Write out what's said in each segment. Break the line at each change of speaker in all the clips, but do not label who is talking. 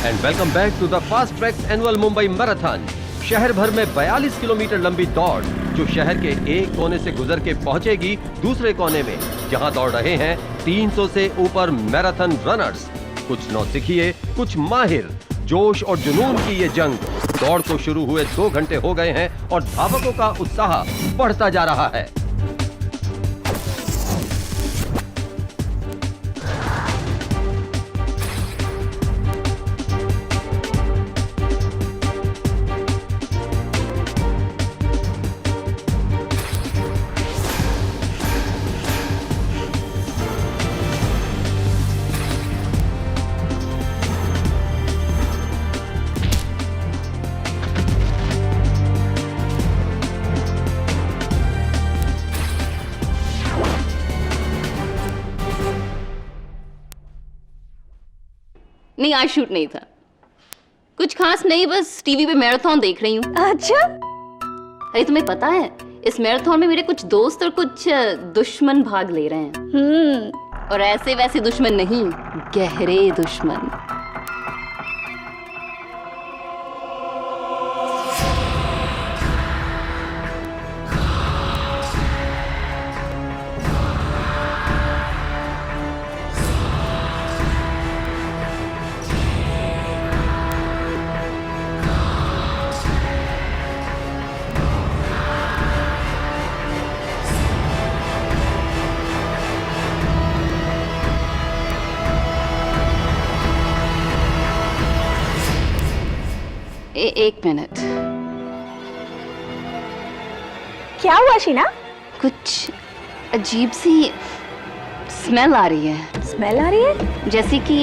And welcome back to the fast tracks annual Mumbai marathon. शहर भर में 42 किलोमीटर लंबी दौड़ जो शहर के एक कोने से गुजर के पहुंचेगी दूसरे कोने में, जहां दौड़ रहे हैं 300 से ऊपर मैराथन रनर्स। कुछ नौसिखिए, कुछ माहिर। जोश और जुनून की ये जंग दौड़ को शुरू हुए 2 घंटे हो गए हैं और धावकों का उत्साह बढ़ता जा रहा है।
नहीं, आज शूट नहीं था। कुछ खास नहीं, बस टीवी पे मैराथन देख रही हूँ।
अच्छा?
अरे तुम्हें पता है, इस मैराथन में मेरे कुछ दोस्त और कुछ दुश्मन भाग ले रहे हैं। और ऐसे वैसे दुश्मन नहीं, गहरे दुश्मन। एक मिनट।
क्या हुआ शीना?
कुछ अजीब सी स्मेल आ रही है।
स्मेल आ रही है?
जैसे कि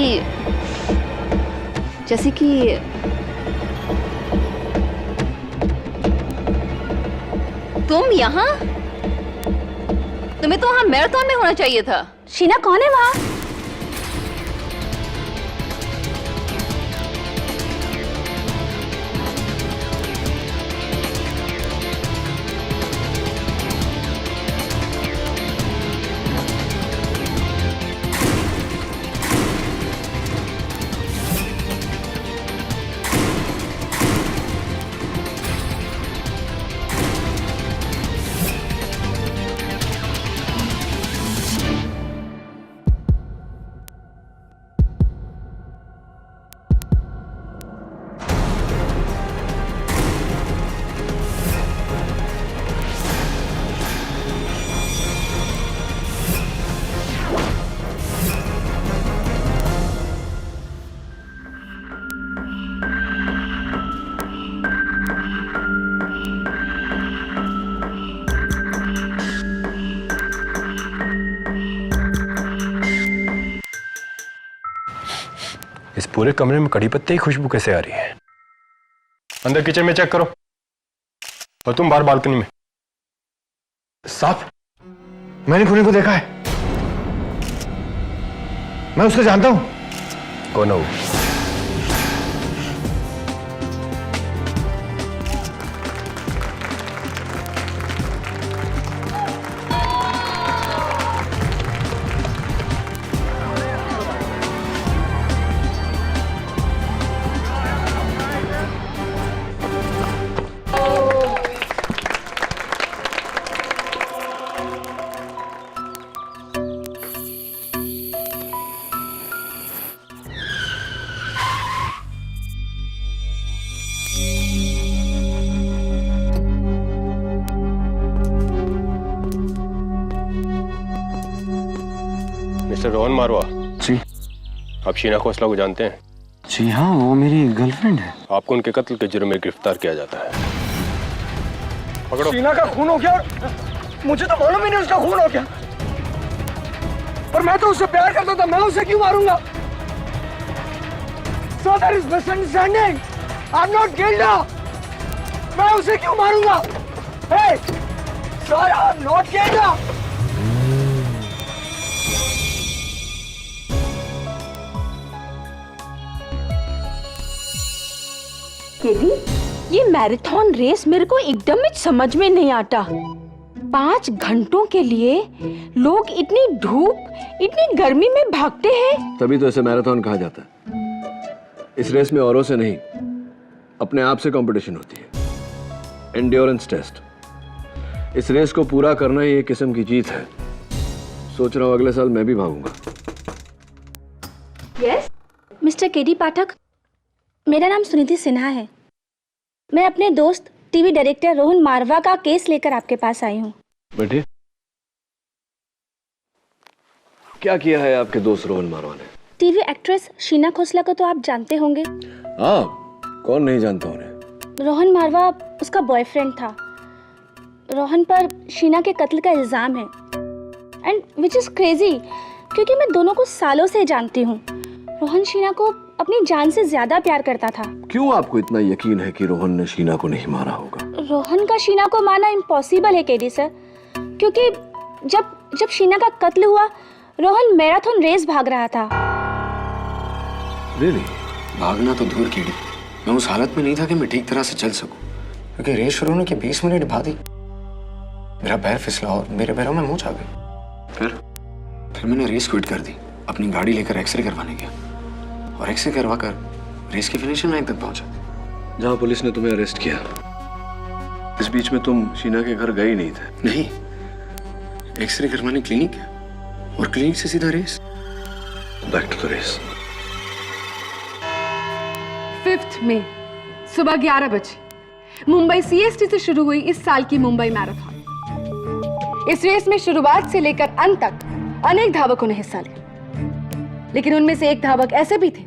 तुम यहाँ? तुम्हें तो वहाँ मैराथन में होना चाहिए था।
शीना, कौन है वहाँ?
इस पूरे कमरे में कड़ी पत्ते की खुशबू कैसे आ रही है? अंदर किचन में चेक करो और तुम बाहर बालकनी में।
साहब, मैंने खूनी को देखा है। मैं उसको जानता हूं।
कौन हो? मिस्टर रोहन मारवा
जी।
आप शीना खोसला को जानते हैं?
जी हाँ, वो मेरी गर्लफ्रेंड है।
आपको उनके कत्ल के जुर्म में गिरफ्तार किया जाता है। पकड़ो।
शीना का खून हो गया? मुझे तो मालूम ही नहीं उसका खून हो गया। पर मैं तो उससे प्यार करता था, मैं उसे क्यों मारूंगा? So there is misunderstanding. I'm not guilty. मैं उसे क्यों मारूंगा? Hey, sir, I'm not guilty.
केली, ये मैराथन रेस मेरे को एकदम ही समझ में नहीं आता। 5 घंटों के लिए लोग इतनी धूप, इतनी गर्मी में भागते हैं।
तभी तो इसे मैराथन कहा जाता है। इस रेस में औरों से नहीं, अपने आप से कंपटीशन होती है। Endurance test. इस रेस को पूरा करना ही एक किस्म की जीत है। सोच रहा हूं अगले साल मैं भी भागूंगा।
यस मिस्टर केडी पाठक, मेरा नाम सुनिधि सिन्हा है। मैं अपने दोस्त टीवी डायरेक्टर रोहन मारवा का केस लेकर आपके पास आई हूँ।
बैठिए। क्या किया है आपके दोस्त रोहन मारवा ने?
टीवी एक्ट्रेस शीना खोसला को तो आप जानते होंगे।
हाँ, कौन नहीं जानता उन्हें।
रोहन मारवा उसका बॉयफ्रेंड था। रोहन पर शीना के कत्ल का इल्जाम है एंड विच इज क्रेजी, क्योंकि मैं दोनों को सालों से जानती हूँ। रोहन शीना को अपनी जान से ज्यादा प्यार करता था।
क्यों आपको इतना यकीन है कि रोहन ने शीना को नहीं मारा होगा?
रोहन का शीना को मारना इम्पॉसिबल है केडी सर, क्योंकि जब शीना का कत्ल हुआ रोहन मैराथन रेस भाग रहा था।
Really?
भागना तो दूर की, मैं उस हालत में नहीं था कि मैं ठीक तरह से चल सकूं, क्योंकि रेस शुरू होने के 20 मिनट बाद ही मेरा पैर फिसला और मेरे पैरों में मोच आ गई। फिर मैंने रेस क्विट कर दी, अपनी गाड़ी लेकर एक्सरे करवाने गया और एक्सरे करवा कर रेस की फिनिशिंग लाइन तक पहुंचा।
जहां पुलिस ने तुम्हें अरेस्ट किया, इस बीच में तुम शीना के घर गए ही नहीं थे?
नहीं, एक्सरे करवाने क्लिनिक गया और क्लिनिक से सीधा race.
Back to the race.
5 मई सुबह 11 बजे मुंबई सीएसटी से शुरू हुई इस साल की मुंबई मैराथन। इस रेस में शुरुआत से लेकर अंत तक अनेक धावकों ने हिस्सा लिया, लेकिन उनमें से एक धावक ऐसे भी थे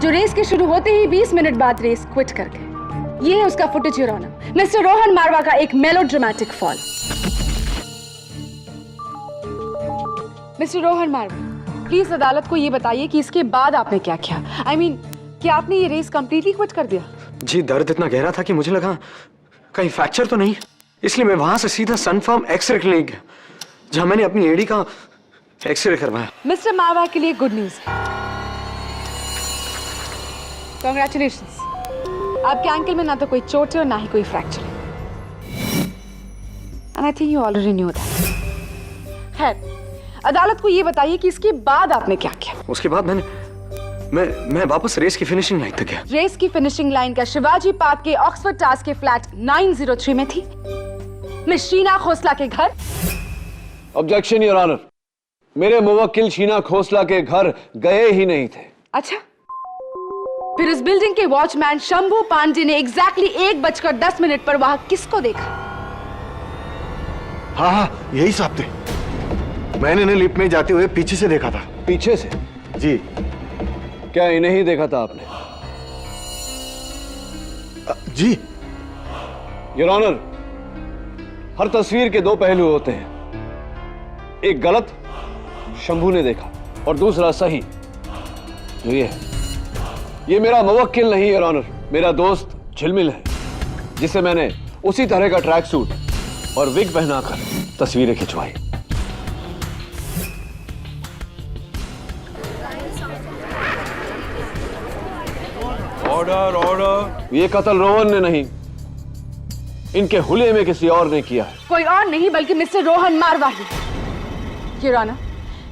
जो रेस के शुरू होते ही 20 मिनट बाद रेस क्विट कर गए। ये है उसका footage your honour, mister Rohan Marwah का एक melodramatic fall. Mister Rohan Marwah, please अदालत को ये बताइए कि इसके बाद आपने क्या किया। I mean, क्या आपने ये रेस कंप्लीटली क्विट कर दिया?
जी, दर्द इतना गहरा था कि मुझे लगा कहीं फ्रैक्चर तो नहीं, इसलिए मैं वहां से सीधा सनफार्म एक्सरे क्लिनिक गया, जहां मैंने अपनी एड़ी का एक्सरे करवाया।
मिस्टर मारवा के लिए गुड न्यूज है। कांग्रेचुलेशंस, आपके एंकल में ना तो कोई चोट है और ना ही कोई फ्रैक्चर है। And I think you already knew that. खैर, अदालत को ये बताइए कि इसके बाद आपने क्या किया।
उसके बाद मैं वापस रेस की फिनिशिंग लाइन तक गया।
रेस की फिनिशिंग लाइन का शिवाजी पार्क के ऑक्सफोर्ड टावर्स के फ्लैट 903 में थी मिस शीना खोसला के घर।
ऑब्जेक्शन योर ऑनर, मेरे मुवक्किल शीना खोसला के घर गए ही नहीं थे।
अच्छा, फिर उस बिल्डिंग के वॉचमैन शंभू पांडे ने एग्जैक्टली 1:10 पर वहां किसको देखा?
हाँ, यही साहब थे। मैंने इन्हें लिफ्ट में जाते हुए पीछे से देखा था।
पीछे से?
जी।
क्या इन्हें ही देखा था आपने?
जी।
योर ऑनर, हर तस्वीर के 2 पहलू होते हैं। एक गलत, शंभू ने देखा, और दूसरा सही, जो ये मेरा मुवक्किल नहीं योर ऑनर, मेरा दोस्त झिलमिल है, जिसे मैंने उसी तरह का ट्रैक सूट और विग पहनाकर तस्वीरें खिंचवाई।
Order order.
ये कत्ल रोहन ने नहीं, इनके हुलिये में किसी और ने किया है।
कोई और नहीं बल्कि मिस्टर रोहन मारवा ही। योर ऑनर,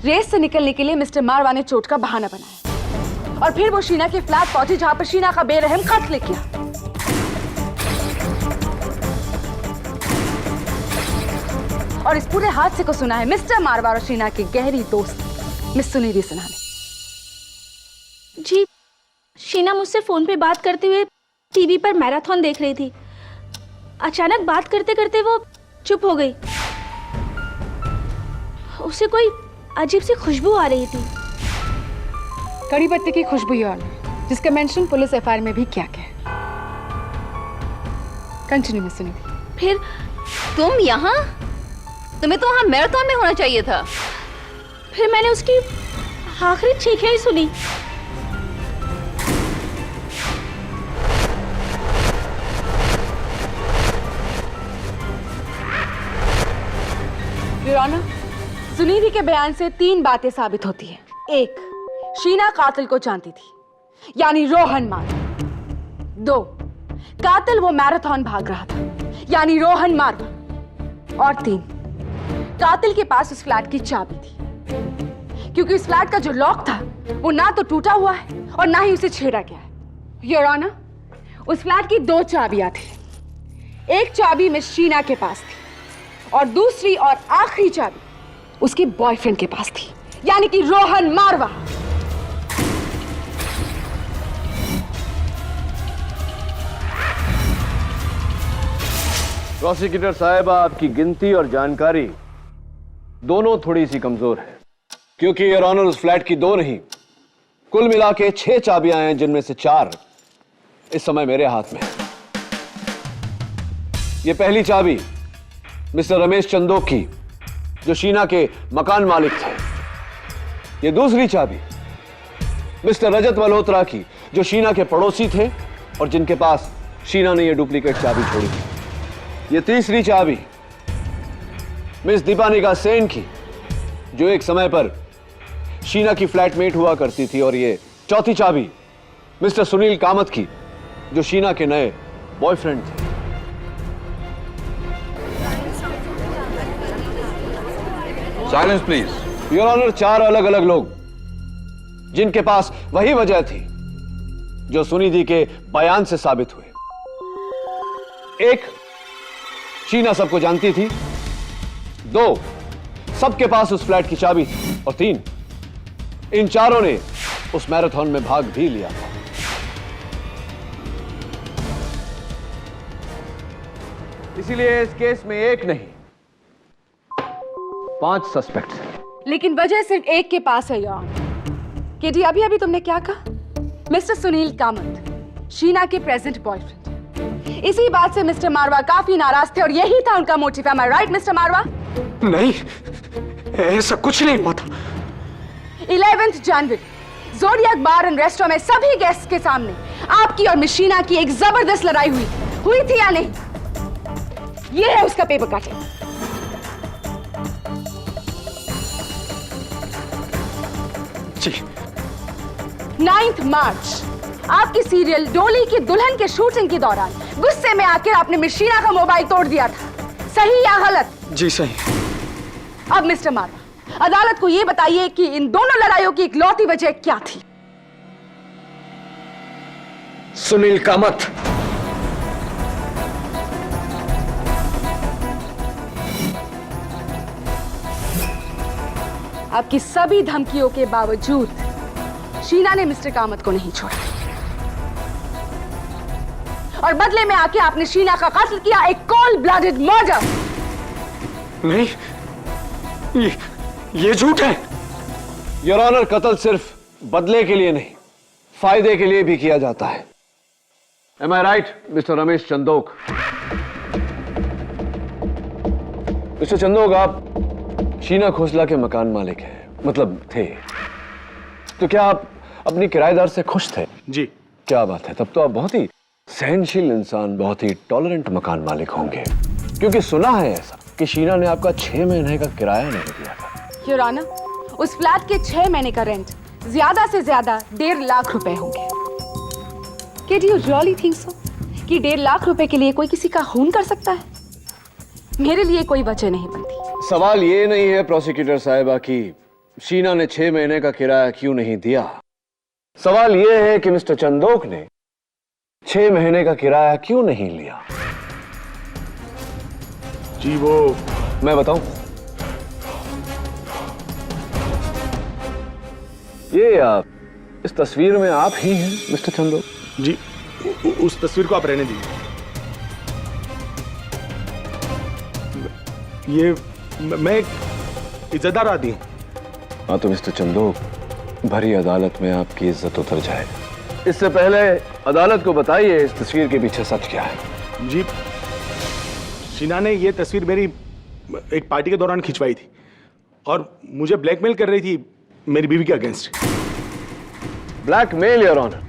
रेस से निकलने के लिए मिस्टर मारवा ने चोट का बहाना बनाया और फिर वो शीना के फ्लैट पहुंचे जहां पर शीना का बेरहम कत्ल किया। और इस पूरे हादसे को सुना है मिस्टर मारवा और शीना की गहरी दोस्त मिस सुनिधि सिन्हा ने।
जी, शीना मुझसे फोन पे बात करते हुए टीवी पर मैराथन देख रही थी। अचानक बात करते करते वो चुप हो गई। उसे कोई अजीब सी खुशबू आ रही थी।
कड़ी पत्ते की खुशबू योर ऑनर, जिसका मेंशन पुलिस एफआईआर में भी किया गया। Continue miss Sunidhi.
फिर तुम यहाँ? तुम्हें तो वहाँ मैराथन में होना चाहिए था।
फिर मैंने उसकी आखिरी चीखें ही सुनी।
योर ऑनर, सुनिधि के बयान से 3 बातें साबित होती हैं। 1, शीना कातिल को जानती थी, यानी रोहन मारवा। 2, कातिल वो मैराथन भाग रहा था, यानी रोहन मारवा। और 3, कातिल के पास उस फ्लैट की चाबी थी, क्योंकि उस फ्लैट का जो लॉक था वो ना तो टूटा हुआ है और ना ही उसे छेड़ा गया है। योर ऑनर, उस फ्लैट की 2 चाबियां थी। एक चाबी मिस शीना के पास थी और दूसरी और आखिरी चाबी उसके बॉयफ्रेंड के पास थी, यानी कि रोहन मारवा।
प्रोसिक्यूटर साहिबा, आपकी गिनती और जानकारी दोनों थोड़ी सी कमजोर है, क्योंकि योर ऑनर उस फ्लैट की 2 नहीं, कुल मिला के 6 चाबियां हैं, जिनमें से 4 इस समय मेरे हाथ में है। ये पहली चाबी मिस्टर रमेश चंदोक की, जो शीना के मकान मालिक थे। ये दूसरी चाबी मिस्टर रजत मल्होत्रा की, जो शीना के पड़ोसी थे और जिनके पास शीना ने ये डुप्लीकेट चाबी छोड़ी थी। ये तीसरी चाबी मिस दीपानिका सेन की, जो एक समय पर शीना की फ्लैटमेट हुआ करती थी। और ये चौथी चाबी मिस्टर सुनील कामत की, जो शीना के नए बॉयफ्रेंड थे।
Silence please.
योर ऑनर, 4 अलग अलग लोग जिनके पास वही वजह थी जो सुनिधि के बयान से साबित हुए। 1, शीना सबको जानती थी। 2, सबके पास उस फ्लैट की चाबी थी। और 3, इन चारों ने उस मैराथन में भाग भी लिया था। इसीलिए इस केस में 1 नहीं, 5 सस्पेक्ट्स हैं।
लेकिन वजह सिर्फ एक के पास है योर ऑनर। केडी, अभी तुमने क्या कहा? मिस्टर सुनील कामत, शीना के प्रेजेंट बॉयफ्रेंड। इसी बात से मिस्टर मारवा काफी नाराज थे और यही था उनका motive. M I right mister मारवा?
नहीं, ऐसा कुछ नहीं हुआ था।
11 जनवरी ज़ोडिएक बार एंड रेस्टोरेंट में सभी गेस्ट के सामने आपकी और मिस शीना की एक जबरदस्त लड़ाई हुई थी या नहीं? यह है उसका पेपर कटिंग।
जी।
9 मार्च आपकी सीरियल डोली की दुल्हन के शूटिंग के दौरान गुस्से में आकर आपने मिस शीना का मोबाइल तोड़ दिया था, सही या गलत?
जी सही।
अब मिस्टर मारवा, अदालत को यह बताइए कि इन दोनों लड़ाइयों की इकलौती वजह क्या थी?
सुनील कामत।
आपकी सभी धमकियों के बावजूद शीना ने मिस्टर कामत को नहीं छोड़ा और बदले में आके आपने शीना का कत्ल किया, एक कोल्ड ब्लडेड मर्डर।
नहीं, ये झूठ है।
योर ऑनर, कत्ल सिर्फ बदले के लिए नहीं, फायदे के लिए भी किया जाता है। Am I right mister Ramesh Chandok? Mister Chandok, आप शीना खोसला के मकान मालिक हैं, मतलब थे। तो क्या आप अपनी किराएदार से खुश थे?
जी।
क्या बात है, तब तो आप बहुत ही सहनशील इंसान, बहुत ही टॉलरेंट मकान मालिक होंगे, क्योंकि सुना है ऐसा कि शीना ने आपका 6 महीने का किराया नहीं दिया था।
योर ऑनर, उस फ्लैट के 6 महीने का रेंट ज्यादा से ज्यादा 1.5 लाख रुपए होंगे। Do you really think so कि 1.5 लाख रुपए के लिए कोई किसी का खून कर सकता है? मेरे लिए कोई वजह नहीं बनती।
सवाल ये नहीं है प्रोसिक्यूटर साहिबा कि शीना ने 6 महीने का किराया क्यों नहीं दिया। सवाल ये है कि मिस्टर चंदोक ने 6 महीने का किराया क्यों नहीं लिया।
जी वो
मैं बताऊं? ये आप इस तस्वीर में आप ही हैं मिस्टर चंदोक?
जी, उस तस्वीर को आप रहने दीजिए। ये मैं एक इज्जतदार आदमी हूं।
हाँ तो मिस्टर चंदोक, भरी अदालत में आपकी इज्जत उतर जाए। इससे पहले अदालत को बताइए इस तस्वीर के पीछे सच क्या है।
जी, शीना ने ये तस्वीर मेरी एक पार्टी के दौरान खिंचवाई थी और मुझे ब्लैकमेल कर रही थी मेरी बीवी के against.
Blackmail your honour?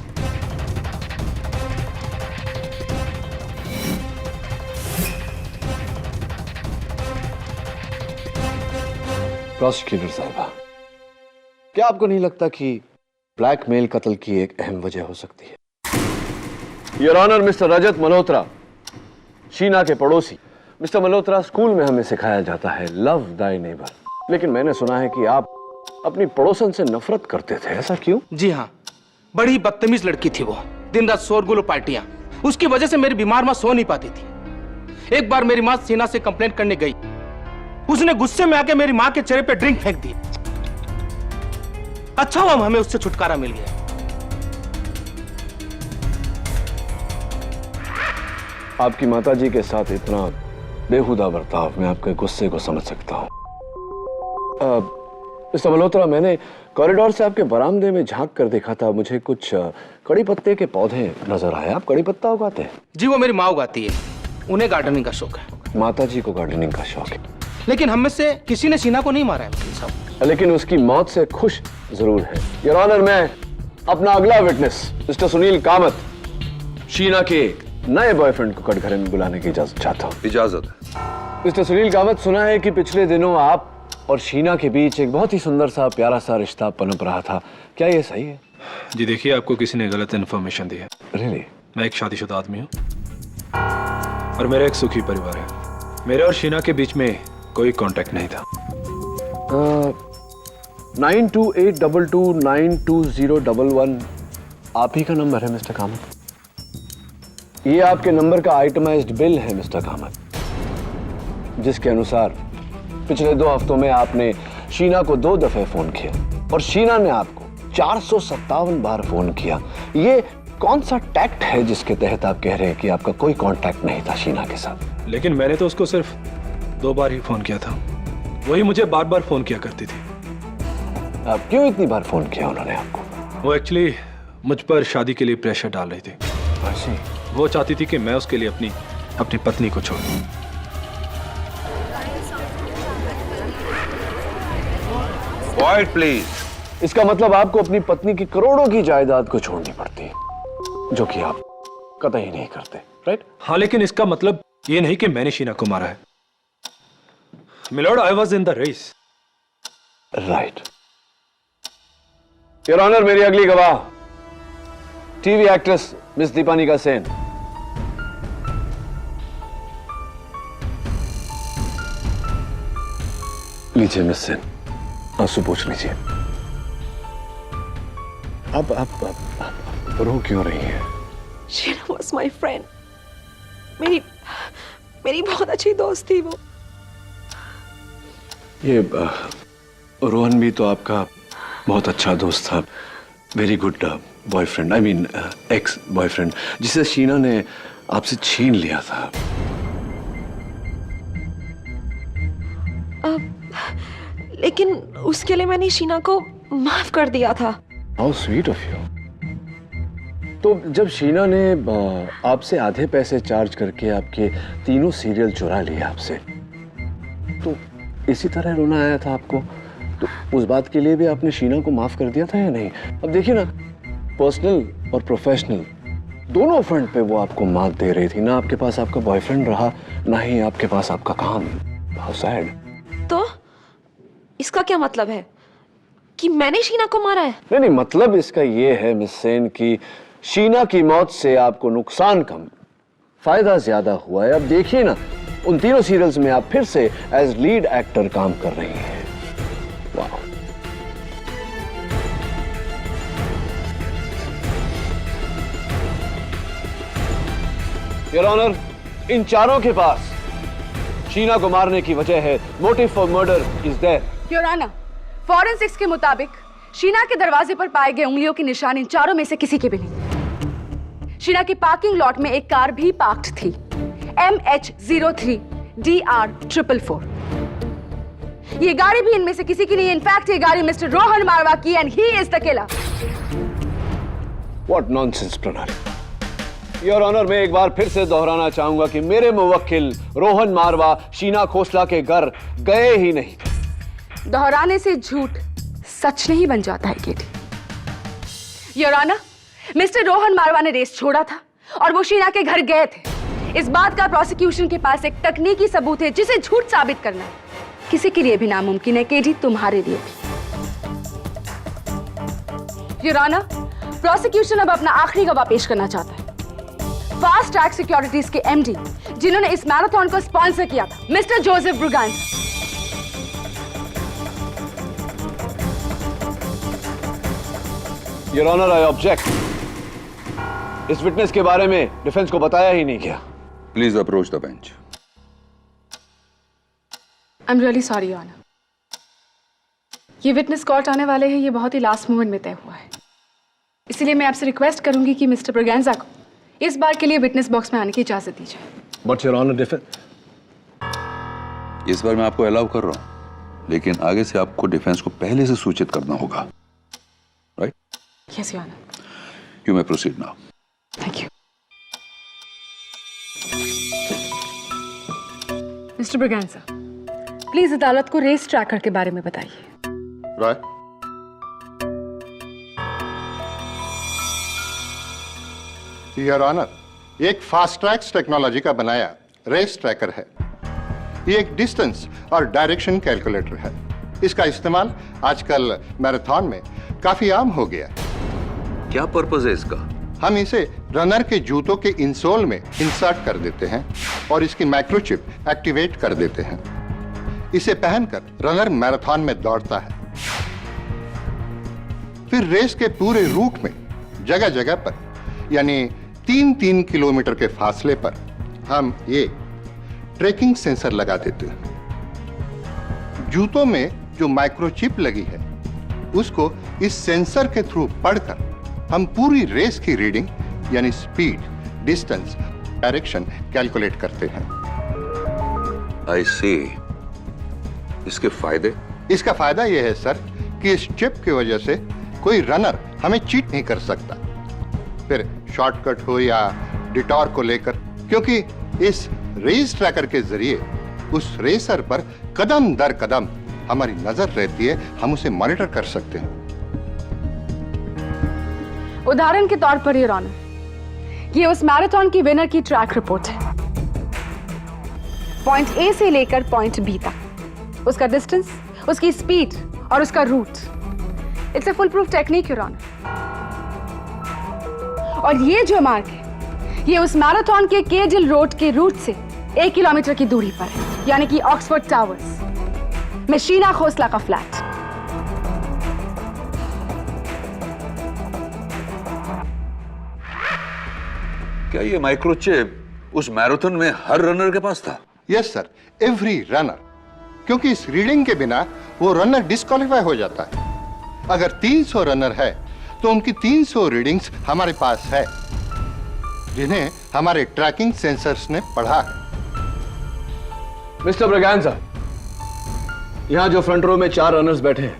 Prosecutor साहिबा, क्या आपको नहीं लगता कि ब्लैकमेल कत्ल की एक अहम वजह हो सकती है? Your honour, mister Rajat Malhotra, Sheena के पड़ोसी। मिस्टर मल्होत्रा, स्कूल में हमें सिखाया जाता है लव दाई नेबर, लेकिन मैंने सुना है कि आप अपनी पड़ोसन से नफरत करते थे, ऐसा क्यों?
जी हाँ, बड़ी बदतमीज लड़की थी वो। दिन रात शोरगुल और पार्टियां, उसकी वजह से मेरी बीमार माँ सो नहीं पाती थी। एक बार मेरी माँ शीना से कंप्लेंट करने गई, उसने गुस्से में आके मेरी माँ के चेहरे पे ड्रिंक फेंक दी। अच्छा हुआ हमें उससे छुटकारा मिल गया।
आपकी माताजी के साथ इतना बेहुदा बर्ताव, मैं आपके गुस्से को समझ सकता हूँ। मिस्टर मल्होत्रा, मैंने कॉरिडोर से आपके बरामदे में झांक कर देखा था, मुझे कुछ कड़ी पत्ते के पौधे नजर आए। आप कड़ी पत्ता उगाते हैं?
जी, वो मेरी माँ उगाती है, उन्हें गार्डनिंग का शौक है।
माताजी को गार्डनिंग का शौक है,
लेकिन हम में से किसी ने शीना को नहीं मारा है वकील साहब।
लेकिन उसकी मौत से खुश जरूर है। योर ऑनर, मैं अपना अगला विटनेस मिस्टर सुनील कामत, शीना के नए बॉयफ्रेंड को कटघरे में बुलाने की इजाजत चाहता हूँ।
इजाजत।
मिस्टर सुनील कामत, सुना है कि पिछले दिनों आप और शीना के बीच एक बहुत ही सुंदर सा प्यारा सा रिश्ता पनप रहा था, क्या ये सही है?
जी देखिए, आपको किसी ने गलत इन्फॉर्मेशन दी है।
Really?
मैं एक शादीशुदा आदमी हूँ और मेरा एक सुखी परिवार है। मेरे और शीना के बीच में कोई कांटेक्ट नहीं था।
9282292011 आप ही का नंबर है मिस्टर कामत? ये आपके नंबर का आइटमाइज्ड बिल है मिस्टर कामत, जिसके अनुसार पिछले 2 हफ्तों में आपने शीना को 2 दफे फोन किया और शीना ने आपको 457 बार फोन किया। ये कौन सा टैक्ट है जिसके तहत आप कह रहे हैं कि आपका कोई कांटेक्ट नहीं था शीना के साथ?
लेकिन मैंने तो उसको सिर्फ 2 बार ही फोन किया था, वही मुझे बार बार फोन किया करती थी।
आप क्यों इतनी बार फोन किया उन्होंने आपको?
वो एक्चुअली मुझ पर शादी के लिए प्रेशर डाल रही थी। वो चाहती थी कि मैं उसके लिए अपनी पत्नी को छोड़ दूं।
Quiet, please.
इसका मतलब आपको अपनी पत्नी की करोड़ों की जायदाद को छोड़नी पड़ती है, जो कि आप कतई नहीं करते, राइट?
हाँ, लेकिन इसका मतलब ये नहीं कि मैंने शीना को मारा है। My lord, I was in the race.
Right. Your honour, मेरी अगली गवाह TV actress miss Deepanika Sen. लीजिए मिस सेन, आंसू पोंछ लीजिए। आप रो क्यों रही हैं?
Sheena was my friend. मेरी बहुत अच्छी दोस्त थी वो।
ये रोहन भी तो आपका बहुत अच्छा दोस्त था, very good boyfriend, I mean ex boyfriend, जिसे शीना ने आपसे छीन लिया था।
लेकिन उसके लिए मैंने शीना को माफ कर दिया था।
How sweet of you. तो जब शीना ने आपसे आधे पैसे चार्ज करके आपके 3 सीरियल चुरा लिए आपसे, तो इसी तरह रोना आया था आपको, तो उस बात के लिए भी आपने शीना को माफ कर दिया था या नहीं? अब देखिए ना, पर्सनल और प्रोफेशनल दोनों फ्रंट पे वो आपको मात दे रही थी। ना आपके पास आपका बॉयफ्रेंड रहा, ना ही आपके पास आपका काम। How sad.
तो इसका क्या मतलब है कि मैंने शीना को मारा है?
नहीं, मतलब इसका ये है मिस सेन कि शीना की मौत से आपको नुकसान कम, फायदा ज्यादा हुआ है। अब देखिए ना, उन 3 सीरियल्स में आप फिर से एज लीड एक्टर काम कर रही हैं। वाह। योर ऑनर, इन चारों के पास शीना को मारने की वजह है, motive for murder is there.
Your honour, forensics के मुताबिक शीना के दरवाजे पर पाए गए उंगलियों के निशान इन चारों में से किसी के भी नहीं। शीना की पार्किंग लॉट में एक कार भी पार्क्ड थी, MH03DR444। ये गाड़ी भी इनमें से किसी की नहीं है। इनफैक्ट ये गाड़ी मिस्टर रोहन मारवा की, and he is the killer.
What nonsense प्रणाली। योर ऑनर, मैं एक बार फिर से दोहराना चाहूंगा कि मेरे मुवक्किल रोहन मारवा शीना खोसला के घर गए ही नहीं थे।
दोहराने से झूठ सच नहीं बन जाता है केटी। योर ऑनर, मिस्टर रोहन मारवा ने रेस छोड़ा था और वो शीना के घर गए थे। इस बात का प्रोसिक्यूशन के पास एक तकनीकी सबूत है जिसे झूठ साबित करना है किसी के लिए भी नामुमकिन है, केटी तुम्हारे लिए भी। योर ऑनर, प्रोसिक्यूशन अब अपना आखिरी गवाह पेश करना चाहता है, फास्ट ट्रैक सिक्योरिटीज के एमडी जिन्होंने इस मैराथन को स्पॉन्सर किया था, mister Joseph Braganza.
Your honour, I object. इस विटनेस के बारे में डिफेंस को बताया ही नहीं गया।
Please approach the bench.
I am really sorry your honour. ये विटनेस कोर्ट आने वाले हैं, ये बहुत ही लास्ट मोमेंट में तय हुआ है, इसलिए मैं आपसे रिक्वेस्ट करूंगी कि मिस्टर ब्रगेंजा को इस बार के लिए विटनेस बॉक्स में आने की इजाजत दीजिए।
But your honour defence.
इस बार मैं आपको अलाउ कर रहा हूं, लेकिन आगे से आपको डिफेंस को पहले से सूचित करना होगा। Right?
Yes your honour.
You may proceed now.
Thank you. Mister Braganza, please अदालत को रेस ट्रैकर के बारे में बताइए।
रॉय, योर ऑनर, ये एक फास्ट ट्रैक्स टेक्नोलॉजी का बनाया रेस ट्रैकर है। ये एक डिस्टेंस और डायरेक्शन कैलकुलेटर है। इसका इस्तेमाल आजकल मैराथन में काफी आम हो गया।
क्या पर्पस है इसका?
हम इसे रनर के जूतों के इंसोल में इंसर्ट कर देते हैं और इसकी माइक्रोचिप एक्टिवेट कर देते हैं। इसे पहनकर रनर मैराथन में दौड़ता है। फिर रेस के पूरे रूट में जगह जगह पर, यानी 3-3 किलोमीटर के फासले पर, हम ये ट्रैकिंग सेंसर लगा देते हैं। जूतों में जो माइक्रोचिप लगी है उसको इस सेंसर के थ्रू पढ़कर हम पूरी रेस की रीडिंग, यानी स्पीड, डिस्टेंस, डायरेक्शन कैलकुलेट करते हैं।
आई सी। इसके फायदे?
इसका फायदा यह है सर कि इस चिप की वजह से कोई रनर हमें चीट नहीं कर सकता, फिर शॉर्टकट हो या डिटॉर को लेकर, क्योंकि इस रेस ट्रैकर के जरिए उस रेसर पर कदम दर कदम हमारी नजर रहती है, हम उसे मॉनिटर कर सकते हैं।
उदाहरण के तौर पर योर ऑनर, ये उस मैराथन की विनर की ट्रैक रिपोर्ट है। पॉइंट ए से लेकर पॉइंट बी तक उसका डिस्टेंस, उसकी स्पीड और उसका route. It's a foolproof technique your honour. और ये जो मार्ग है, ये उस मैराथन के केजिल रोड के रूट से 1 किलोमीटर की दूरी पर है, यानी कि ऑक्सफोर्ड टावर्स में शीना खोसला का फ्लैट।
क्या ये माइक्रोचिप उस मैराथन में हर रनर के पास था?
यस सर, एवरी रनर, क्योंकि इस रीडिंग के बिना वो रनर डिस्क्वालीफाई हो जाता है। अगर 300 रनर है तो उनकी 300 रीडिंग्स हमारे पास है, जिन्हें हमारे ट्रैकिंग सेंसर्स ने पढ़ा है।
मिस्टर ब्रगेंजा, यहां जो फ्रंट रो में 4 रनर्स बैठे हैं,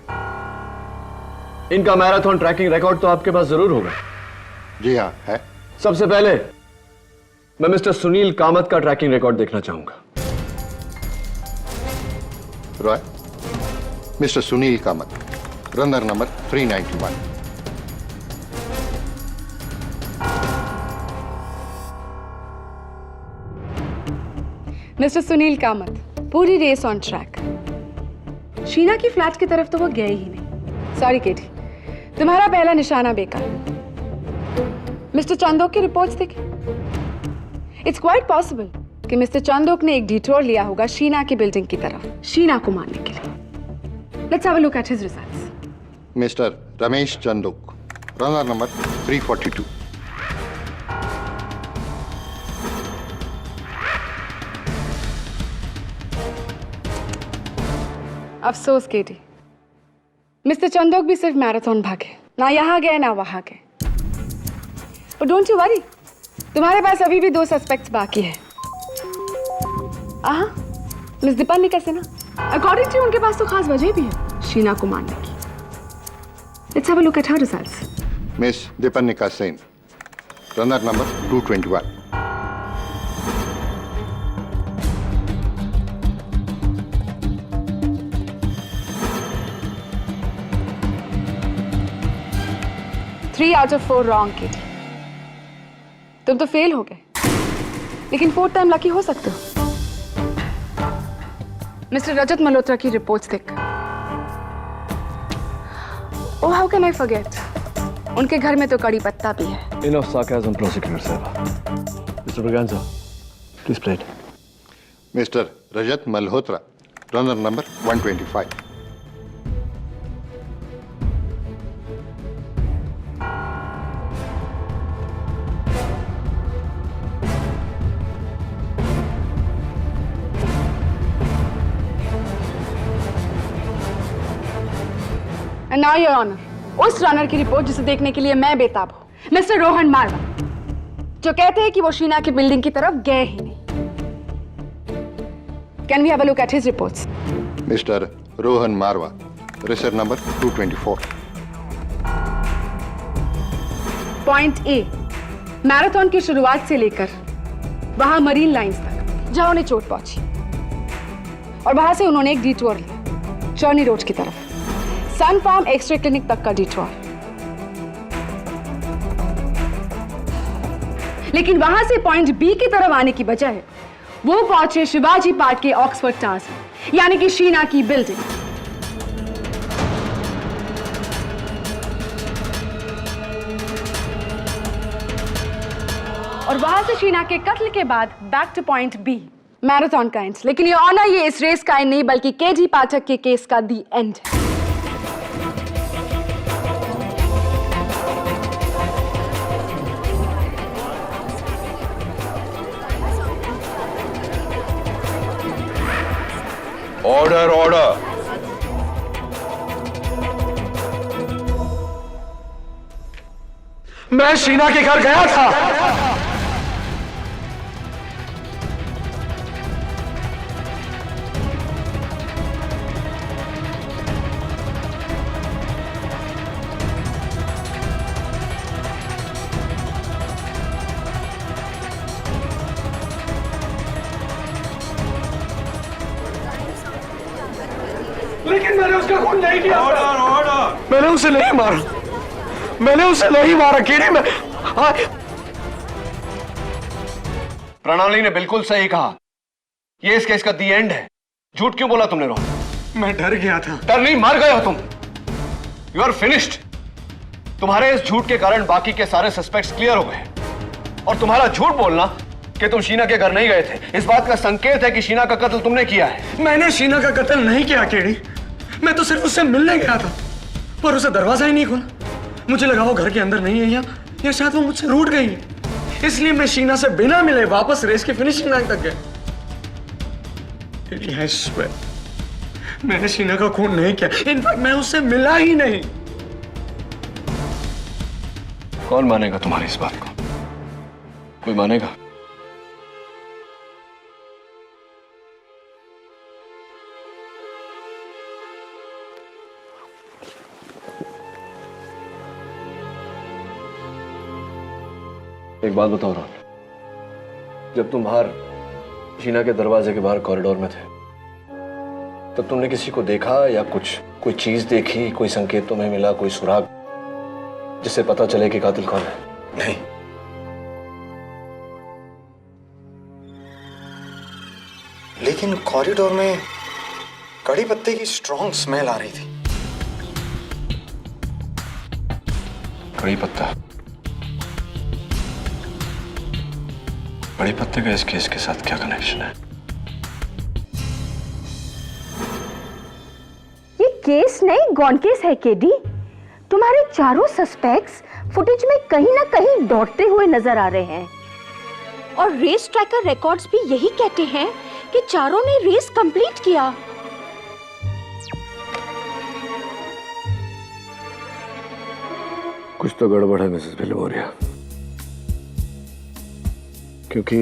इनका मैराथन ट्रैकिंग रिकॉर्ड तो आपके पास जरूर होगा।
जी हाँ, है।
सबसे पहले मैं मिस्टर सुनील कामत का ट्रैकिंग रिकॉर्ड देखना चाहूंगा।
Roy, mister Sunil Kamat, runner number 391।
Mister Sunil Kamat, पूरी रेस ऑन ट्रैक। शीना की फ्लैट की तरफ तो वो गए ही नहीं। सॉरी केटी, तुम्हारा पहला निशाना बेकार। मिस्टर चांदोक की रिपोर्ट्स देखें। इट्स क्वाइट पॉसिबल कि मिस्टर चांदोक ने एक डिटोर लिया होगा शीना की बिल्डिंग की तरफ, शीना को मारने के लिए। Let's have a look at his results.
Mister Ramesh Chandok, runner number 342।
अफसोस केटी, मिस्टर चंदोक भी सिर्फ मैराथन भागे, ना यहां गए ना वहां गए। But don't you worry, तुम्हारे पास अभी भी 2 सस्पेक्ट्स बाकी है। मिस दीपानिका से ना, अकॉर्डिंग टू उनके पास तो खास वजह भी है शीना को मारने की। Let's have a look at her results.
Miss Deepanika Sen, runner number 221।
Three out of 4 wrong केटी। तुम तो फेल हो गए, लेकिन 4th टाइम लकी हो सकते हो। मिस्टर रजत मल्होत्रा की रिपोर्ट्स देख। ओह, हाउ कैन आई फॉरगेट, उनके घर में तो कड़ी पत्ता भी है।
Enough sarcasm, prosecutor साहब। Mister Braganza, please play it.
Mister Rajat Malhotra, runner number 125।
And now your honour, उस रनर की रिपोर्ट जिसे देखने के लिए मैं बेताब हूँ, मिस्टर रोहन मारवा, जो कहते हैं कि वो शीना की बिल्डिंग की तरफ गए ही नहीं। Can we have a look at his reports?
Mister Rohan Marwa, research number 224।
Point A, marathon की शुरुआत से लेकर वहां मरीन लाइंस तक जहां उन्हें चोट पहुंची, और वहां से उन्होंने एक डिटूर लिया चर्नी रोड की तरफ, सन फार्म एक्सरे क्लिनिक तक का डिटूर। लेकिन वहां से पॉइंट बी की तरफ आने की बजाय वो पहुंचे शिवाजी पार्क के ऑक्सफोर्ड टावर्स में, यानी कि शीना की बिल्डिंग। और वहां से शीना के कत्ल के बाद back to point B, marathon का एंड। लेकिन ये ऑनर, ये इस रेस का एंड नहीं बल्कि केजी पाठक के केस का दी एंड है।
Order order.
मैं शीना के घर गया था। लेकिन मैंने उसका खून नहीं किया। Order order. मैंने उसे नहीं मारा, मैंने उसे नहीं मारा कीड़ी में।
प्रणाली ने बिल्कुल सही कहा, ये इस केस का दी एंड है। झूठ क्यों बोला तुमने रोहन?
मैं डर गया था।
डर नहीं, मर गए हो तुम। You are finished. तुम्हारे इस झूठ के कारण बाकी के सारे सस्पेक्ट्स क्लियर हो गए, और तुम्हारा झूठ बोलना कि तुम शीना के घर नहीं गए थे इस बात का संकेत है कि शीना का कत्ल तुमने किया है।
मैंने शीना का कत्ल नहीं किया केड़ी, मैं तो सिर्फ उससे मिलने गया था, पर उसे दरवाजा ही नहीं खोला। मुझे लगा वो घर के अंदर नहीं है या शायद वो मुझसे रूठ गई है, इसलिए मैं शीना से बिना मिले वापस रेस की फिनिशिंग लाइन तक गया। मैंने शीना का खून नहीं किया, इनफैक्ट मैं उससे मिला ही नहीं।
कौन मानेगा तुम्हारी इस बात को? कोई मानेगा? एक बात बताओ राहुल, जब तुम बाहर शीना के दरवाजे के बाहर कॉरिडोर में थे, तब तुमने किसी को देखा या कोई चीज देखी, कोई संकेत तुम्हें मिला, कोई सुराग जिससे पता चले कि कातिल कौन है?
नहीं। लेकिन कॉरिडोर में कड़ी पत्ते की स्ट्रॉन्ग स्मेल आ रही थी।
कड़ी पत्ता? कड़ी पत्ते का इस केस के साथ क्या कनेक्शन है?
ये केस नहीं, गॉन केस है केडी। तुम्हारे चारों सस्पेक्ट्स फुटेज में कहीं ना कहीं दौड़ते हुए नजर आ रहे हैं, और रेस ट्रैकर रिकॉर्ड्स भी यही कहते हैं कि चारों ने रेस कंप्लीट किया।
कुछ तो गड़बड़ है मिसेस बिलोरिया, क्योंकि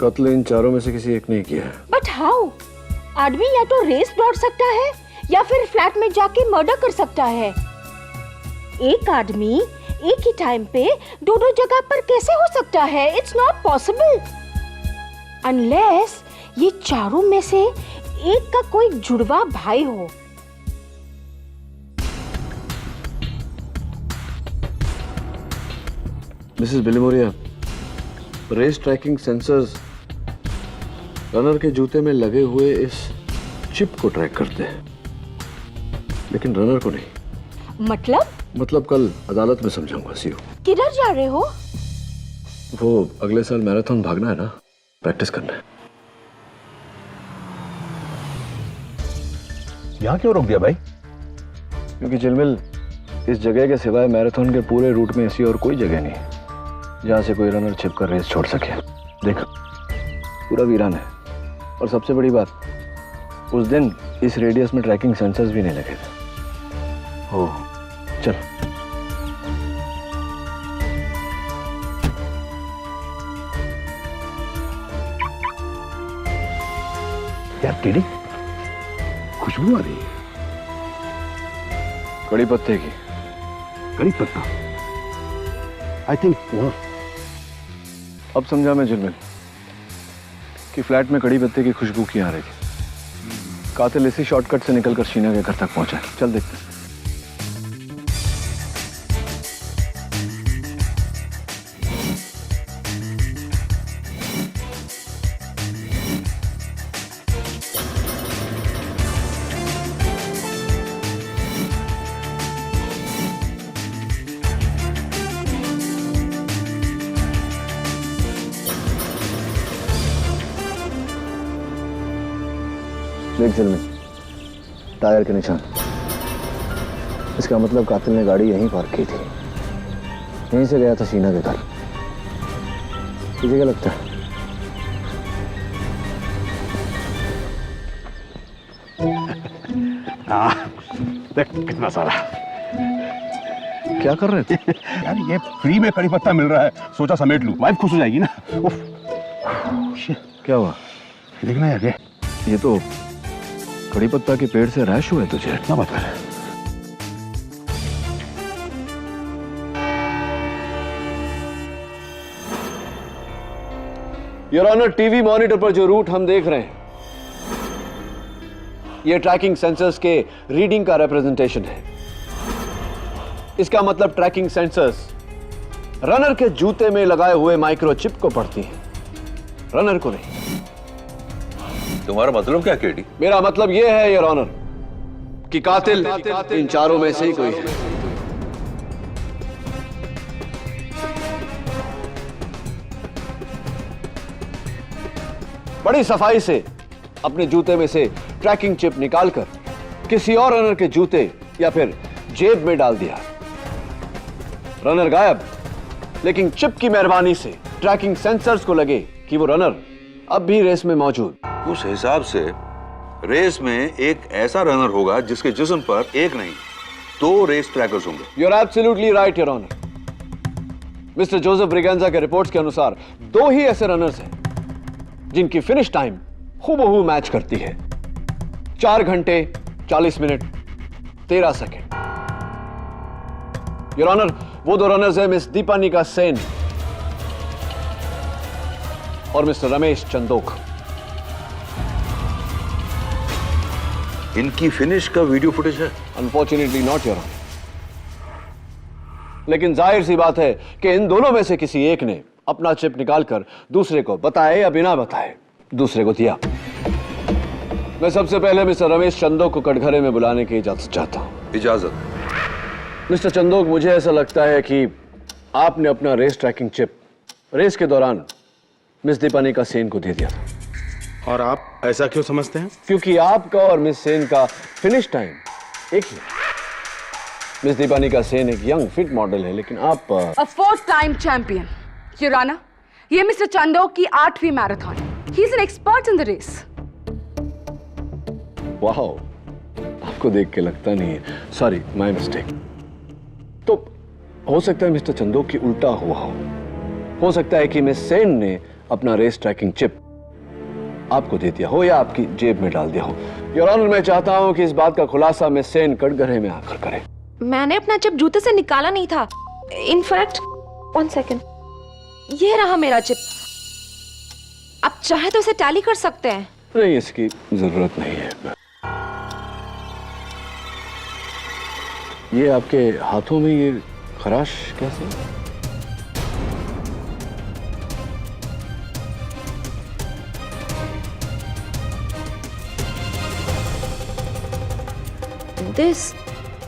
कत्ल इन चारों में से किसी एक ने किया है।
But how? आदमी या तो रेस दौड़ सकता है या फिर फ्लैट में जाके मर्डर कर सकता है। एक आदमी एक ही टाइम पे दोनों जगह पर कैसे हो सकता है? इट्स नॉट पॉसिबल अनलेस ये चारों में से एक का कोई जुड़वा भाई हो।
Missus Biloria, race tracking sensors runner के जूते में लगे हुए इस चिप को ट्रैक करते हैं, लेकिन रनर को नहीं। मतलब कल अदालत में समझाऊंगा। सीओ,
किधर जा रहे हो?
वो अगले साल मैराथन भागना है ना, प्रैक्टिस करना है।
यहाँ क्यों रोक दिया भाई?
क्योंकि चिलमिल, इस जगह के सिवाय मैराथन के पूरे रूट में ऐसी और कोई जगह नहीं है जहां से कोई रनर छिपकर रेस छोड़ सके। देख, पूरा वीरान है, और सबसे बड़ी बात, उस दिन इस रेडियस में ट्रैकिंग सेंसर्स भी नहीं लगे थे। ओ चल।
यार टेडी, खुशबू आ रही है।
कड़ी पत्ते की।
कड़ी पत्ता, आई थिंक वहां।
अब समझा मैं जुलमिल कि फ्लैट में कड़ी पत्ते की खुशबू क्यों आ रही थी। कातिल इसी शॉर्टकट से निकलकर शीना के घर तक पहुंचा है। चल देखते हैं। देख जुलमिल, टायर के निशान। इसका मतलब कातिल ने गाड़ी यहीं पार्क की थी। यहीं से गया था शीना के घर। तुझे क्या लगता है?
देख कितना सारा।
क्या कर रहे थे?
यार ये फ्री में कड़ी पत्ता मिल रहा है, सोचा समेट लूं। वाइफ खुश हो जाएगी ना। उफ।
क्या हुआ?
देखना यार,
ये तो कड़ी पत्ता के पेड़ से रैश हुआ है तुझे।
क्या बात कर रहा है?
योर ऑनर, टीवी मॉनिटर पर जो रूट हम देख रहे हैं, यह ट्रैकिंग सेंसर्स के रीडिंग का रिप्रेजेंटेशन है। इसका मतलब ट्रैकिंग सेंसर्स रनर के जूते में लगाए हुए माइक्रोचिप को पढ़ती हैं, रनर को नहीं।
तुम्हारा मतलब क्या केडी?
मेरा मतलब यह है योर ऑनर कि कातिल इन चारों में से ही कोई है। बड़ी सफाई से अपने जूते में से ट्रैकिंग चिप निकालकर किसी और रनर के जूते या फिर जेब में डाल दिया। रनर गायब, लेकिन चिप की मेहरबानी से ट्रैकिंग सेंसर्स को लगे कि वो रनर अब भी रेस में मौजूद।
उस हिसाब से रेस में एक ऐसा रनर होगा जिसके जिस्म पर एक नहीं 2 रेस ट्रैकर्स होंगे।
You are absolutely right your honour. Mister Joseph Braganza के रिपोर्ट्स के अनुसार 2 ही ऐसे रनर्स हैं जिनकी फिनिश टाइम हूबहू मैच करती है। 4 घंटे 40 मिनट 13 सेकेंड। योर ऑनर, वो 2 रनर्स हैं मिस दीपानिका सेन और मिस्टर रमेश चंदोक।
इनकी फिनिश का वीडियो फुटेज है?
अनफॉर्चुनेटली नॉट योर ऑनर, लेकिन जाहिर सी बात है कि इन दोनों में से किसी एक ने अपना चिप निकालकर दूसरे को बताए या बिना बताए दूसरे को दिया। मैं सबसे पहले मिस्टर रमेश चंदोक को कटघरे में बुलाने की इजाजत चाहता हूं।
इजाजत?
मिस्टर चंदोक, मुझे ऐसा लगता है कि आपने अपना रेस ट्रैकिंग चिप रेस के दौरान मिस दीपानिका सेन को दे दिया था।
और आप ऐसा क्यों समझते हैं?
क्योंकि आपका और मिस सेन का फिनिश टाइम एक ही है। मिस दीपानिका सेन एक यंग फिट मॉडल है, लेकिन आप
A 4th time champion. Your Honor, ये मिस्टर चंदोक की 8वीं marathon. He is an expert in the race.
वाह, आपको देख के लगता नहीं है। Sorry, my mistake. तो हो सकता है मिस्टर चंदोक की उल्टा हुआ हो सकता है कि मिस सेन ने अपना रेस ट्रैकिंग चिप आपको दे दिया हो या आपकी जेब में डाल दिया हो। योर ऑनर, मैं चाहता हूं कि इस बात का खुलासा मिस सेन कटघरे में आकर करे।
मैंने अपना चिप जूते से निकाला नहीं था। इनफैक्ट 1 सेकेंड, ये रहा मेरा चिप। आप चाहे तो इसे टैली कर सकते हैं।
नहीं, इसकी जरूरत नहीं है। ये आपके हाथों में ये खराश कैसे?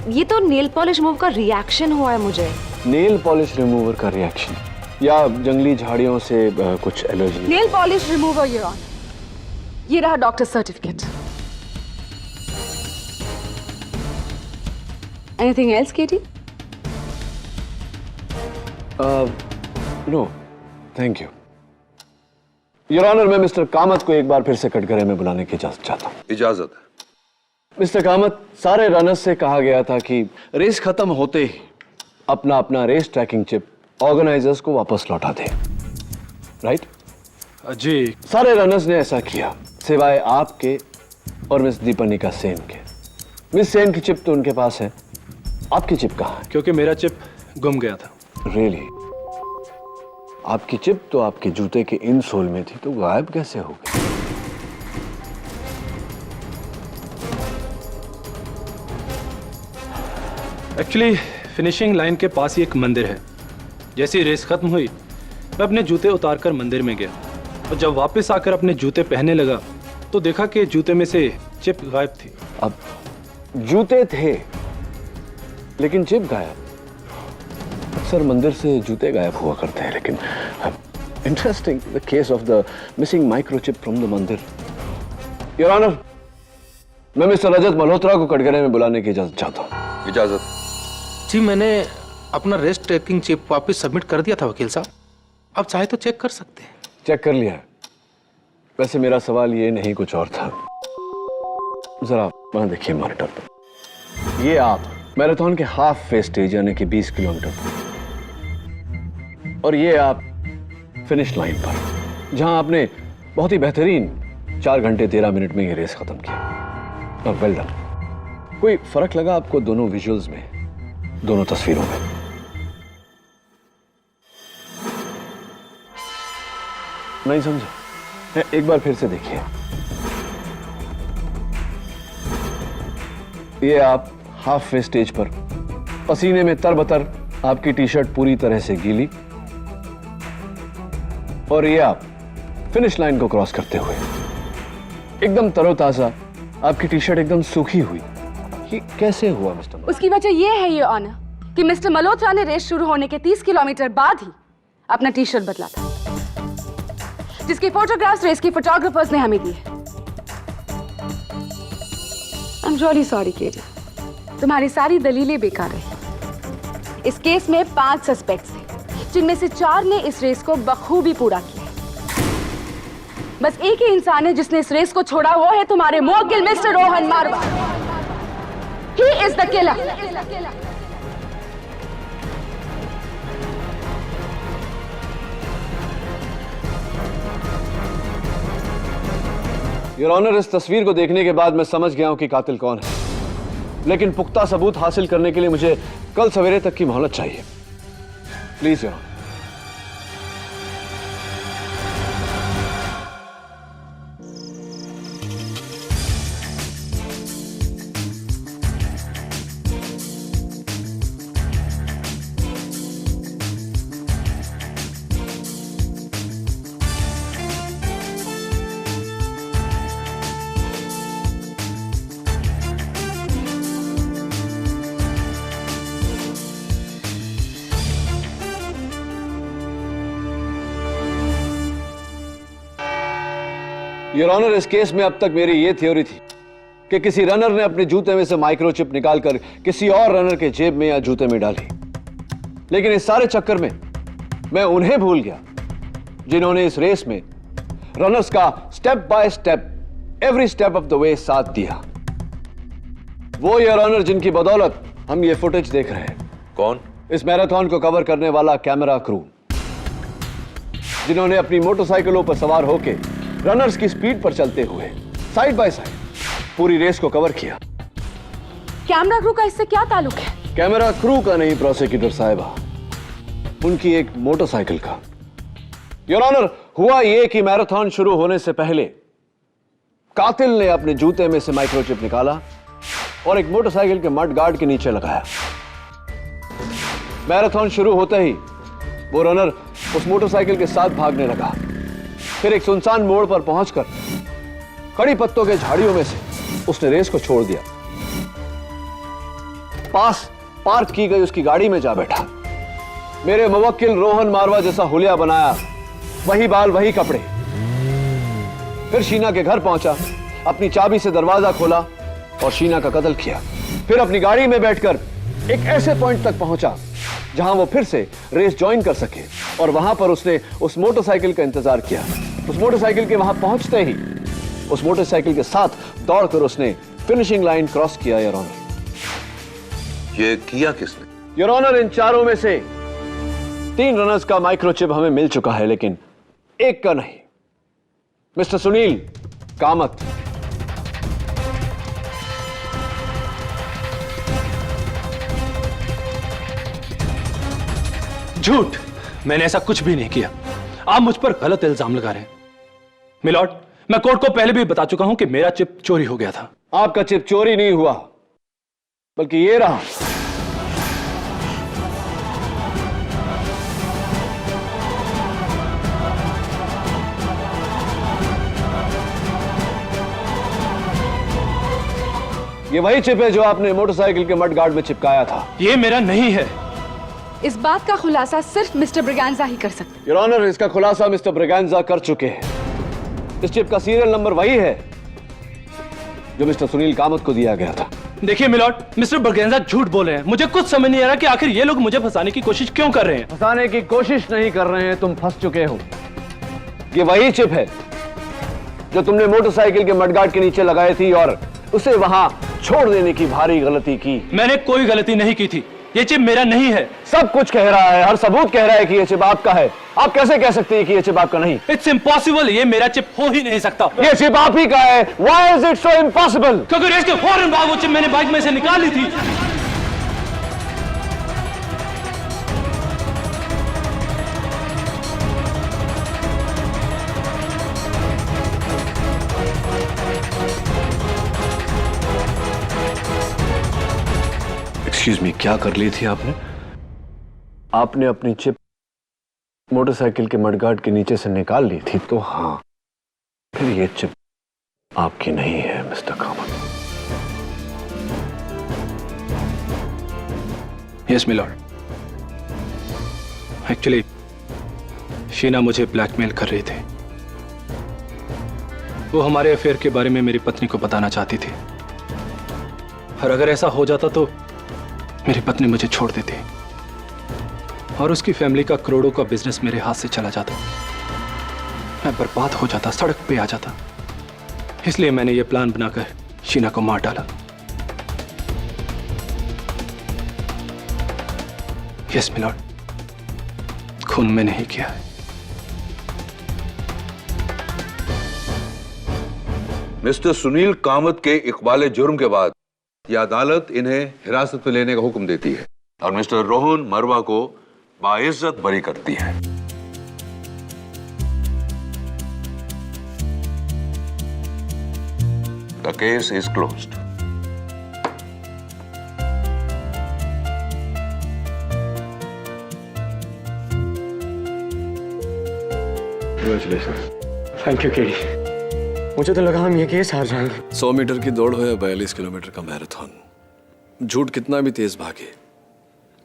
ये तो नेल पॉलिश रिमूव का रिएक्शन हुआ है मुझे।
नेल पॉलिश रिमूवर का रिएक्शन या जंगली झाड़ियों से कुछ allergy?
Nail polish remover your honour. ये रहा doctor certificate. Anything else Katie?
No thank you your honour. मैं मिस्टर कामत को एक बार फिर से कटघरे में बुलाने की इजाजत चाहता हूं।
इजाजत है।
मिस्टर कामत, सारे रनर्स से कहा गया था कि रेस खत्म होते ही अपना अपना रेस ट्रैकिंग चिप ऑर्गेनाइजर्स को वापस लौटा दे, राइट?
जी।
सारे रनर्स ने ऐसा किया सिवाय आपके और मिस दीपनिका सेन के। मिस सेन की चिप तो उनके पास है, आपकी चिप कहाँ है?
क्योंकि मेरा चिप गुम गया था।
रियली? आपकी चिप तो आपके जूते के इनसोल में थी, तो गायब कैसे हो गई?
एक्चुअली फिनिशिंग लाइन के पास ही एक मंदिर है। जैसी रेस खत्म हुई मैं अपने जूते उतारकर मंदिर में गया और जब वापस आकर अपने जूते पहनने लगा तो देखा कि जूते में से चिप गायब थी।
अब जूते थे लेकिन चिप गायब। अक्सर मंदिर से जूते गायब हुआ करते हैं, लेकिन interesting the case of the missing microchip from the मंदिर। योर ऑनर, मैं मिस्टर रजत मल्होत्रा को कटघरे में बुलाने की इजाजत चाहता हूँ।
इजाजत?
जी, मैंने अपना रेस ट्रैकिंग चिप वापस सबमिट कर दिया था वकील साहब, अब चाहे तो चेक कर सकते हैं।
चेक कर लिया है। वैसे मेरा सवाल ये नहीं, कुछ और था। जरा वहां देखिए मॉनिटर पर। ये आप मैराथन के हाफ फेज स्टेज यानी कि 20 किलोमीटर और ये आप फिनिश लाइन पर, जहां आपने बहुत ही बेहतरीन 4 घंटे 13 मिनट में ये रेस खत्म किया। Well done. कोई फर्क लगा आपको दोनों विजुअल्स में, दोनों तस्वीरों में? नहीं समझे? एक बार फिर से देखिए। ये आप हाफ फेज स्टेज पर, पसीने में तरबतर, आपकी टी शर्ट पूरी तरह से गीली, और ये आप फिनिश लाइन को क्रॉस करते हुए एकदम तरोताजा, आपकी टी शर्ट एकदम सूखी हुई। ये कैसे हुआ मिस्टर मल्होत्रा?
उसकी वजह यह है ये ऑनर कि मिस्टर मल्होत्रा ने रेस शुरू होने के 30 किलोमीटर बाद ही अपना टी शर्ट बदला था, जिसके फोटोग्राफ्स रेस के फोटोग्राफर्स ने हमें दिए। आई एम रियली सॉरी केडी, तुम्हारी सारी दलीलें बेकार रही। इस केस में 5 सस्पेक्ट्स थे, जिनमें से 4 ने इस रेस को बखूबी पूरा किया। बस एक ही इंसान है जिसने इस रेस को छोड़ा, वो है तुम्हारे मुवक्किल mister Rohan Marwa. He is the killer.
Your honour, इस तस्वीर को देखने के बाद मैं समझ गया हूं कि कातिल कौन है, लेकिन पुख्ता सबूत हासिल करने के लिए मुझे कल सवेरे तक की मोहलत चाहिए। Please your honour. Your honour, इस केस में अब तक मेरी यह थ्योरी थी कि किसी रनर ने अपने जूते में से माइक्रोचिप निकालकर किसी और रनर के जेब में या जूते में डाली, लेकिन इस सारे चक्कर में मैं उन्हें भूल गया जिन्होंने इस रेस में रनर्स का step by step, every step of the way साथ दिया। वो योर ऑनर जिनकी बदौलत हम ये फुटेज देख रहे हैं।
कौन?
इस मैराथन को कवर करने वाला कैमरा क्रू, जिन्होंने अपनी मोटरसाइकिलों पर सवार होकर रनर्स की स्पीड पर चलते हुए साइड बाय साइड पूरी रेस को कवर किया।
कैमरा क्रू का इससे क्या ताल्लुक है?
कैमरा क्रू का नहीं प्रोसिक्यूटर साहिबा, उनकी एक मोटरसाइकिल का। योर ऑनर, हुआ यह कि मैराथन शुरू होने से पहले कातिल ने अपने जूते में से माइक्रोचिप निकाला और एक मोटरसाइकिल के मड गार्ड के नीचे लगाया। मैराथन शुरू होते ही वो रनर उस मोटरसाइकिल के साथ भागने लगा, फिर एक सुनसान मोड़ पर पहुंचकर कड़ी पत्तों के झाड़ियों में से उसने रेस को छोड़ दिया। पास पार्क की गई उसकी गाड़ी में जा बैठा। मेरे मुवक्किल रोहन मारवा जैसा हुलिया बनाया, वही बाल वही कपड़े। फिर शीना के घर पहुंचा, अपनी चाबी से दरवाजा खोला और शीना का कत्ल किया। फिर अपनी गाड़ी में बैठकर एक ऐसे पॉइंट तक पहुंचा जहां वो फिर से रेस ज्वाइन कर सके, और वहां पर उसने उस मोटरसाइकिल का इंतजार किया। उस मोटरसाइकिल के वहां पहुंचते ही उस मोटरसाइकिल के साथ दौड़कर उसने फिनिशिंग लाइन क्रॉस किया योर ऑनर।
ये किया किसने?
योर ऑनर, इन चारों में से 3 रनर्स का माइक्रोचिप हमें मिल चुका है, लेकिन एक का नहीं। मिस्टर सुनील कामत।
झूठ, मैंने ऐसा कुछ भी नहीं किया। आप मुझ पर गलत इल्जाम लगा रहे हैं। मिलॉर्ड, मैं कोर्ट को पहले भी बता चुका हूं कि मेरा चिप चोरी हो गया था।
आपका चिप चोरी नहीं हुआ, बल्कि ये रहा। ये वही चिप है जो आपने मोटरसाइकिल के मडगार्ड में चिपकाया था।
ये मेरा नहीं है।
इस बात का खुलासा सिर्फ मिस्टर ब्रिगेंजा ही कर सकते।
योर ऑनर, इसका खुलासा मिस्टर ब्रिगेंजा कर चुके हैं। इस चिप का सीरियल नंबर वही है जो मिस्टर सुनील कामत को दिया गया था।
देखिए मिलॉर्ड, मिस्टर ब्रिगेंजा झूठ बोल रहे हैं। मुझे कुछ समझ नहीं आ रहा कि आखिर ये लोग मुझे फंसाने की कोशिश क्यों कर रहे हैं।
फंसाने की कोशिश नहीं कर रहे हैं, तुम फंस चुके हो। ये वही चिप है जो तुमने मोटरसाइकिल के मडगार्ड के नीचे लगाई थी और उसे वहां छोड़ देने की भारी गलती की।
मैंने कोई गलती नहीं की थी। ये चिप मेरा नहीं है।
सब कुछ कह रहा है, हर सबूत कह रहा है कि ये चिप आपका है। आप कैसे कह सकते हैं कि ये चिप आपका नहीं?
इट्स इम्पॉसिबल, ये मेरा चिप हो ही नहीं सकता।
ये चिप आप ही का है। Why is it so impossible?
क्योंकि रेस के फौरन बाद वो चिप मैंने बाइक में से निकाल ली थी।
एक्सक्यूज मी, क्या कर ली थी आपने? आपने अपनी चिप मोटरसाइकिल के मडगार्ड के नीचे से निकाल ली थी, तो हाँ, फिर ये चिप आपकी नहीं है mister Kamath.
Yes my lord, actually Sheena मुझे ब्लैकमेल कर रही थी। वो हमारे अफेयर के बारे में मेरी पत्नी को बताना चाहती थी, और अगर ऐसा हो जाता तो मेरी पत्नी मुझे छोड़ देती और उसकी फैमिली का करोड़ों का बिजनेस मेरे हाथ से चला जाता। मैं बर्बाद हो जाता, सड़क पे आ जाता। इसलिए मैंने यह प्लान बनाकर शीना को मार डाला। यस मिलॉर्ड, खून मैंने ही किया है।
मिस्टर सुनील कामत के इकबाल जुर्म के बाद यह अदालत इन्हें हिरासत में लेने का हुक्म देती है और मिस्टर रोहन मरवा को बाइज्जत बरी करती है। The case is closed.
Thank you KD. मुझे तो लगा हम ये केस हार जाएंगे।
100 मीटर की दौड़ हो या 42 किलोमीटर का मैराथन, झूठ कितना भी तेज भागे,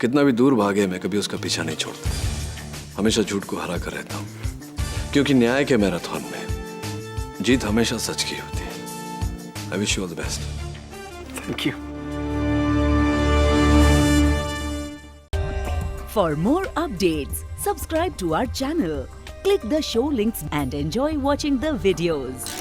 कितना भी दूर भागे, मैं कभी उसका पीछा नहीं छोड़ता। हमेशा झूठ को हरा कर रहता हूँ, क्योंकि न्याय के मैराथन में जीत हमेशा सच की होती है। I wish you all the best.
Thank you.
For more updates, subscribe to our channel, click the show links and enjoy watching the videos.